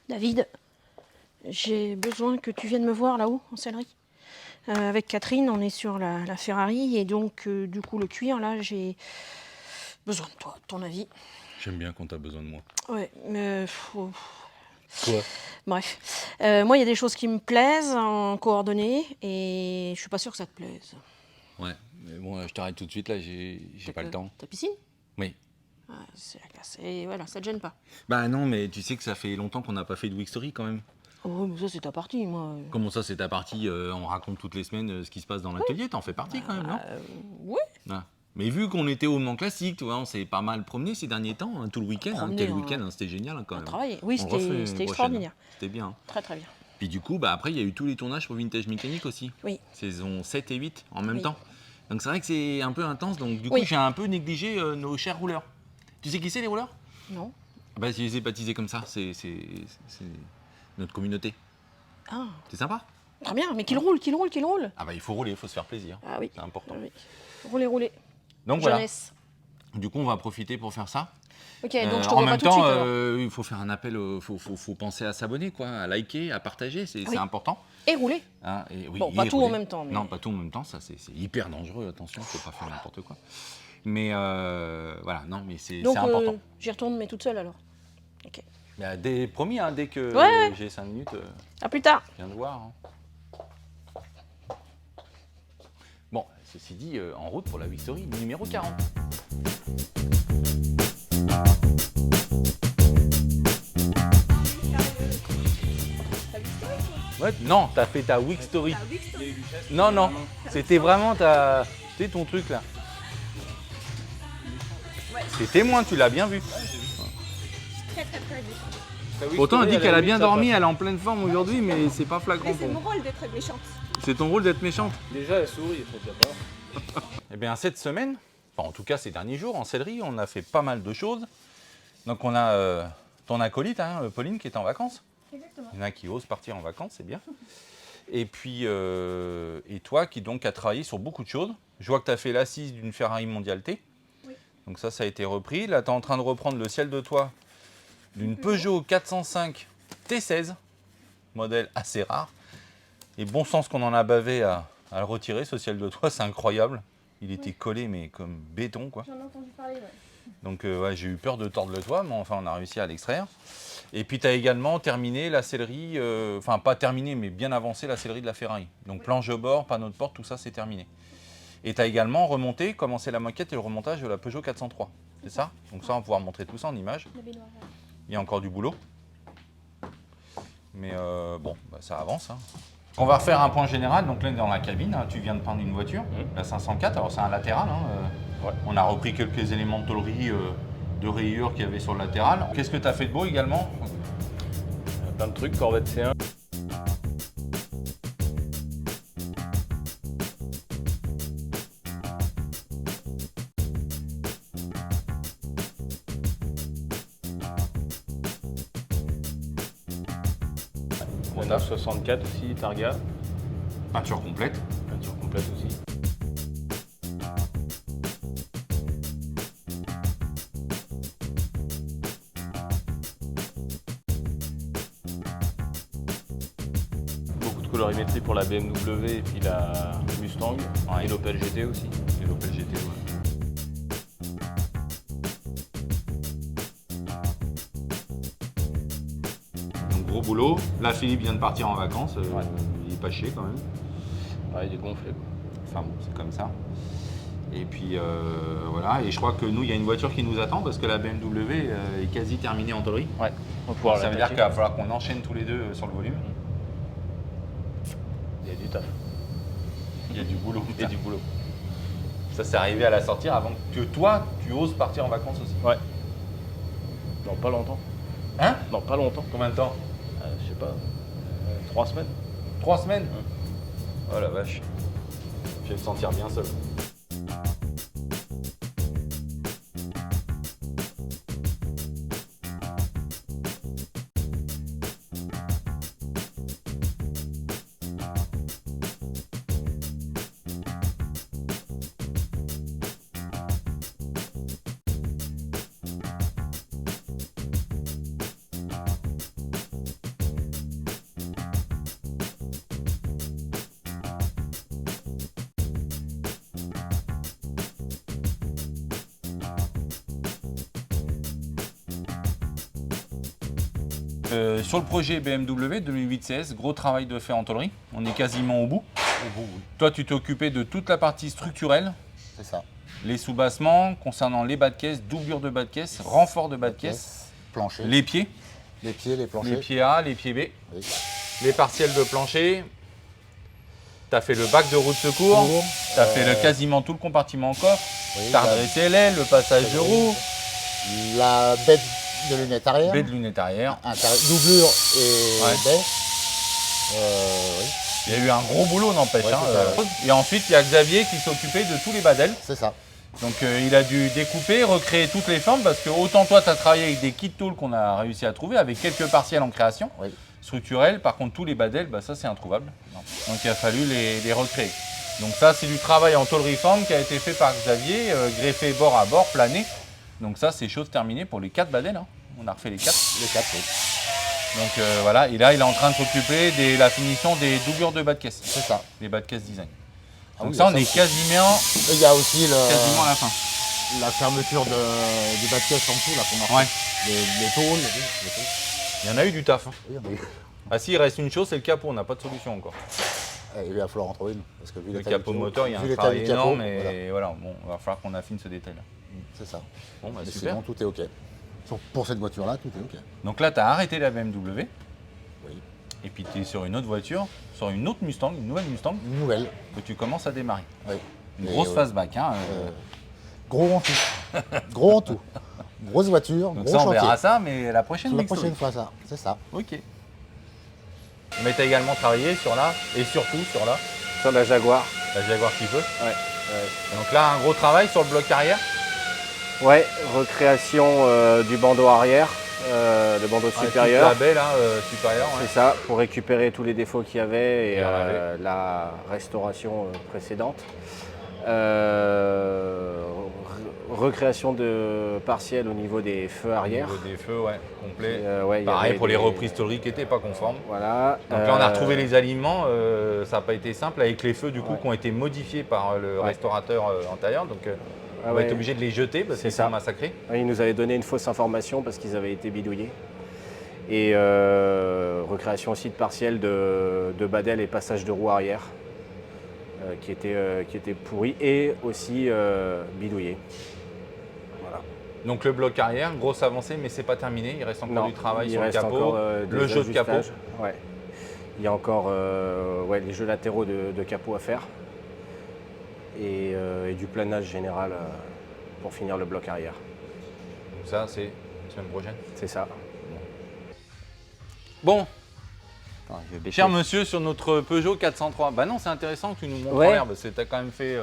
David, j'ai besoin que tu viennes me voir là-haut, en sellerie. Avec Catherine, on est sur la Ferrari, et donc, du coup, le cuir, là, j'ai besoin de toi, de ton avis. J'aime bien quand t'as besoin de moi. Ouais, mais... Quoi? Bref. Moi, il y a des choses qui me plaisent en coordonnées, et je suis pas sûre que ça te plaise. Ouais, mais bon, je t'arrête tout de suite là, j'ai pas le temps. Ta piscine? Oui. Ah, c'est la classe. Et voilà, ça te gêne pas. Bah non, mais tu sais que ça fait longtemps qu'on n'a pas fait de Wixtory quand même. Oh, mais ça, c'est ta partie, moi. Comment ça, c'est ta partie, on raconte toutes les semaines ce qui se passe dans l'atelier, t'en fais partie quand même, non? Ouais. Ah. Mais vu qu'on était au Mans Classique, tu vois, on s'est pas mal promené ces derniers temps, hein, tout le week-end. Promené, Quel hein. week-end, hein, c'était génial hein, quand même. Travailler. Oui, On refait c'était une prochaine, extraordinaire. hein. C'était bien. Hein. Très, très bien. Puis du coup, bah, après, il y a eu tous les tournages pour Vintage Mécanique aussi. Oui. Saison 7 et 8 en même Oui. temps. Donc c'est vrai que c'est un peu intense, donc du coup, Oui. j'ai un peu négligé nos chers rouleurs. Tu sais qui c'est les rouleurs? Non. Bah, je les ai baptisés comme ça, c'est notre communauté. Ah, C'est sympa. très bien. Mais qu'il roule, qu'il roule, qu'il roule. Ah bah il faut rouler, il faut se faire plaisir. Ah oui. C'est important. Oui. Rouler, rouler. Donc voilà. Jeunesse. Du coup, on va profiter pour faire ça. Ok, donc je te en vois même pas tout de suite temps, alors. il faut faire un appel, faut penser à s'abonner, quoi, à liker, à partager, c'est important. Et rouler. Hein, et oui, Bon, et pas tout en rouler. même temps. Mais... Non, pas tout en même temps, ça c'est hyper dangereux, attention, faut pas faire n'importe quoi. Mais voilà, non, mais c'est donc, important. j'y retourne, mais toute seule alors. Ok. Bah, promis, hein, dès que Ouais. j'ai 5 minutes, À plus tard. je viens de voir. Hein. Bon, ceci dit, en route pour la Wixtory numéro 40. Ouais, non, t'as fait ta Wixtory. Non, non, c'était vraiment c'était ton truc là. T'es témoin, tu l'as bien vu. Autant elle dit qu'elle a bien dormi, elle est en pleine forme aujourd'hui, mais c'est pas flagrant. Mais c'est mon rôle d'être méchante. C'est ton rôle d'être méchante. Déjà, elle sourit, il faut déjà pas. Eh bien, cette semaine, enfin, en tout cas ces derniers jours, en sellerie, on a fait pas mal de choses. Donc on a ton acolyte, hein, Pauline, qui est en vacances. Exactement. Il y en a qui osent partir en vacances, c'est bien. Et puis, et toi qui donc as travaillé sur beaucoup de choses. Je vois que tu as fait l'assise d'une Ferrari Mondial T. Oui. Donc ça a été repris. Là, tu es en train de reprendre le ciel de toit d'une Peugeot 405 T16, modèle assez rare. Et bon sens qu'on en a bavé à le retirer, ce ciel de toit, c'est incroyable. Il était collé, mais comme béton, quoi. J'en ai entendu parler, ouais. Donc ouais, j'ai eu peur de tordre le toit, mais enfin on a réussi à l'extraire. Et puis tu as également terminé la sellerie, enfin pas terminé, mais bien avancé la sellerie de la Ferrari. Donc planche de bord, panneau de porte, tout ça c'est terminé. Et tu as également remonté, commencé la maquette et le remontage de la Peugeot 403. C'est ça? Donc ça on va pouvoir montrer tout ça en image. La baignoire, ouais. Il y a encore du boulot. Mais bon, bah, ça avance. Hein. On va refaire un point général. Donc là, dans la cabine, hein, tu viens de prendre une voiture, la 504. Alors c'est un latéral. Hein, Ouais. On a repris quelques éléments de tôlerie, de rayures qu'il y avait sur le latéral. Qu'est-ce que tu as fait de beau également? Plein de trucs, Corvette C1. On a 64 aussi, Targa. Peinture complète. Peinture complète aussi. Beaucoup de colorimétrie pour la BMW et puis la Mustang. Ouais. Et l'Opel GT aussi. Et l'Opel GT, ouais. Donc gros boulot. Là, Philippe vient de partir en vacances. Ouais. Il est pas chier quand même. Ouais, il est gonflé. Quoi. Enfin bon, c'est comme ça. Et puis voilà, et je crois que nous, il y a une voiture qui nous attend parce que la BMW est quasi terminée en tôlerie. Ouais, on va pouvoir Ça veut dire qu'il va falloir qu'on enchaîne tous les deux sur le volume. Il y a du taf. Il y a du boulot. Il y a du boulot. Ça, c'est arrivé à la sortir avant que toi, tu oses partir en vacances aussi. Ouais. Dans pas longtemps. Hein? Dans pas longtemps. Combien de temps? Je sais pas. 3 semaines. 3 semaines? Oh la vache. Je vais me sentir bien seul. Sur le projet BMW 2008 CS, gros travail de fait en tôlerie. On est quasiment au bout. Oui. Toi, tu t'es occupé de toute la partie structurelle, C'est ça. les sous-bassements, concernant les bas de caisse, doublure de bas de caisse, renfort de bas de caisse, Plancher. les pieds, Les pieds, les planchers. les pieds A, les pieds B, Oui. les partiels de plancher. Tu as fait le bac de roue de secours, tu as fait quasiment tout le compartiment en coffre, Oui, tu as la- redressé l'aile, le passage de roue, La baie de lunettes arrière. baie de lunettes arrière. Doublure et Ouais. baie. Oui, Il y a eu un gros boulot, n'empêche. Ouais, hein, c'est ça, Et ensuite, il y a Xavier qui s'occupait de tous les badelles. c'est ça. Donc il a dû découper, recréer toutes les formes parce que autant toi tu as travaillé avec des kit tools qu'on a réussi à trouver avec quelques partiels en création Oui. structurels, par contre tous les badelles, bah, ça c'est introuvable. Donc il a fallu les recréer. Donc ça c'est du travail en tôlerie forme qui a été fait par Xavier, greffé bord à bord, plané. Donc ça c'est chose terminée pour les 4 badelles, hein. On a refait les 4. Les 4, oui. Donc voilà, et là il est en train de s'occuper de la finition des doublures de bas de caisse, C'est ça. les bas de caisse design. Ah Donc oui, ça on ça est aussi. quasiment Il y a aussi à la fin. la fermeture du bas de caisse en dessous, là, qu'on a Ouais. fait. Les tôles. Les tôles. Il y en a eu du taf, hein. Oui, il y en a eu. Ah si, il reste une chose, c'est le capot, on n'a pas de solution encore. Eh, il va falloir en trouver une. Parce que vu Le l'état capot du moteur, il y a vu un l'état travail du capot, énorme et voilà, bon, il va falloir qu'on affine ce détail-là. C'est ça. Bon, bah Mais super. sinon, tout est OK. Pour cette voiture-là, tout est OK. Donc là, tu as arrêté la BMW Oui. et puis tu es sur une autre voiture, sur une autre Mustang, une nouvelle Mustang Une nouvelle. que tu commences à démarrer. Oui. Une Et, grosse ouais. fastback, hein. Gros en tout. Gros en tout. Grosse voiture, Donc gros ça, on chantier. verra ça, mais la prochaine La Mix prochaine Story. fois, ça. C'est ça. Ok. Mais tu as également travaillé sur la, et surtout sur la Sur la Jaguar. Jaguar qui peut. Ouais. Donc là, un gros travail sur le bloc arrière. Ouais, recréation du bandeau arrière, le bandeau supérieur. La baie là, supérieure. Ouais. C'est ça, pour récupérer tous les défauts qu'il y avait et Et enlever. la restauration précédente. Recréation de partiel au niveau des feux arrière. Au niveau des feux, ouais, complet. Ouais, il y Pareil avait pour les des- reprises tôleries qui n'étaient pas conformes. Voilà. Donc là, on a retrouvé les aliments, ça n'a pas été simple avec les feux du coup Ouais. qui ont été modifiés par le restaurateur antérieur. Donc Ah on va ouais. être obligé de les jeter parce C'est qu'ils ça. sont massacrés. Ouais, ils nous avaient donné une fausse information parce qu'ils avaient été bidouillés. Et recréation aussi de partiel de badelle et passage de roue arrière qui étaient pourris et aussi bidouillés. Voilà. Donc le bloc arrière, grosse avancée, mais c'est pas terminé. Il reste encore du travail il sur le reste capot, encore, des le jeu de capot. ajustages. Ouais. Il y a encore les jeux latéraux de capot à faire et du planage général pour finir le bloc arrière. Donc ça, c'est la semaine prochaine. C'est ça. Bon, Attends, je vais baisser. cher monsieur, sur notre Peugeot 403. Bah non, c'est intéressant que tu nous montres Ouais. en l'air parce que tu as quand même fait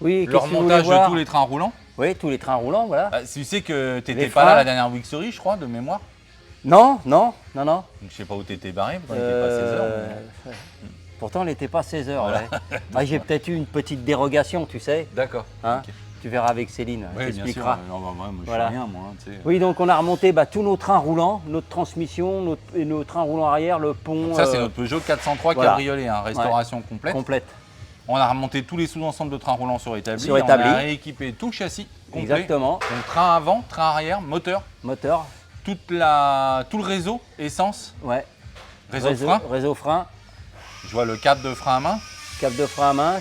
Oui, le qu'est-ce que vous remontage voulez de voir tous les trains roulants. Oui, tous les trains roulants, voilà. Ah, tu sais que tu Les n'étais pas là freins. la dernière Wixery, je crois, de mémoire. Non. Donc, je sais pas où tu étais barré, pourtant il n'était pas 16 heures. mais- Pourtant, il n'était pas 16 heures. Voilà. Ouais. Ah, j'ai peut-être eu une petite dérogation, tu sais. D'accord. Hein. Ok. Tu verras avec Céline, elle Oui, bien sûr. t'expliquera. Non, bah, moi, je Voilà. sais rien, moi. Tu sais. Oui, donc on a remonté tous nos trains roulants, notre transmission, nos trains roulants arrière, le pont. Donc ça, c'est notre Peugeot 403 voilà. cabriolet, hein, restauration complète. complète. On a remonté tous les sous-ensembles de trains roulants sur établi. Sur établi. On a rééquipé tout le châssis complet. Exactement. Donc train avant, train arrière, moteur, Moteur, tout le réseau, essence, ouais. réseau de frein. Réseau frein, Je vois le câble de frein à main. cap de frein à main.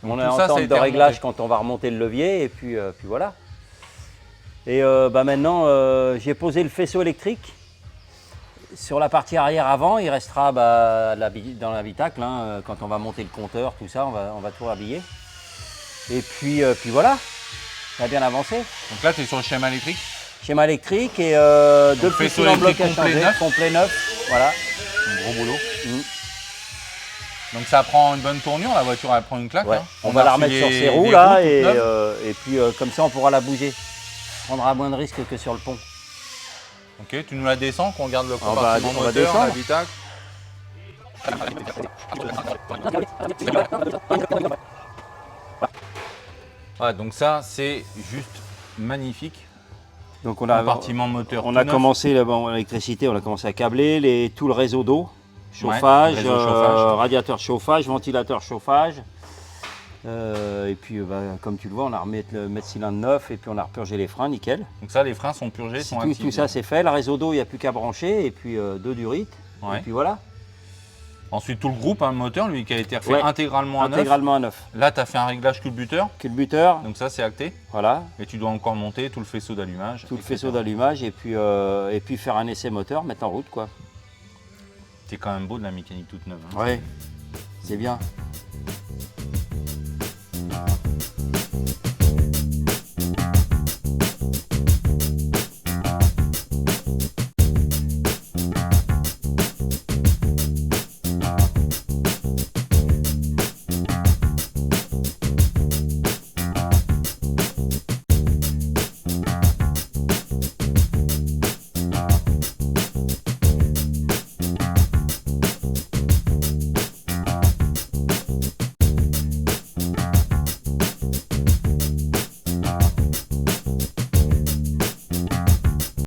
On est tout en ça, ça a temps été de réglage remonté. quand on va remonter le levier et puis voilà. Et maintenant, j'ai posé le faisceau électrique sur la partie arrière avant. Il restera dans l'habitacle hein, quand on va monter le compteur, tout ça, on va tout rhabiller. Et puis voilà, ça a bien avancé. Donc là, tu es sur le schéma électrique. Schéma électrique et deux faisceau petits en bloc à électrique complet changer, neuf. complet neuf. Voilà. Un gros boulot. Mhm. Donc ça prend une bonne tournure, la voiture elle prend une claque. Ouais. hein. On va la remettre sur ses roues là et puis comme ça on pourra la bouger. On prendra moins de risques que sur le pont. Ok, tu nous la descends, qu'on regarde le va- compartiment on va moteur, descendre. l'habitacle. Ah, donc ça, c'est juste magnifique. Donc on Compartiment moteur. On tout a neuf. commencé l'électricité, on a commencé à câbler tout le réseau d'eau, chauffage, réseau chauffage. radiateur chauffage, ventilateur chauffage. Et puis, comme tu le vois, on a remis le mètre cylindre neuf et puis on a repurgé les freins, nickel. Donc ça, les freins sont purgés, sont Tout, actifs. tout ça, c'est fait. Le réseau d'eau, il n'y a plus qu'à brancher. Et puis, 2 durites. Ouais. Et puis voilà. Ensuite, tout le groupe, un moteur, lui, qui a été refait Ouais. intégralement à neuf. Intégralement à neuf. Là, tu as fait un réglage culbuteur, Culbuteur, donc ça, c'est acté. voilà. Et tu dois encore monter tout le faisceau d'allumage. Tout le etc. faisceau d'allumage et puis faire un essai moteur, mettre en route, quoi. C'est quand même beau de la mécanique toute neuve. Hein. Ouais, c'est bien.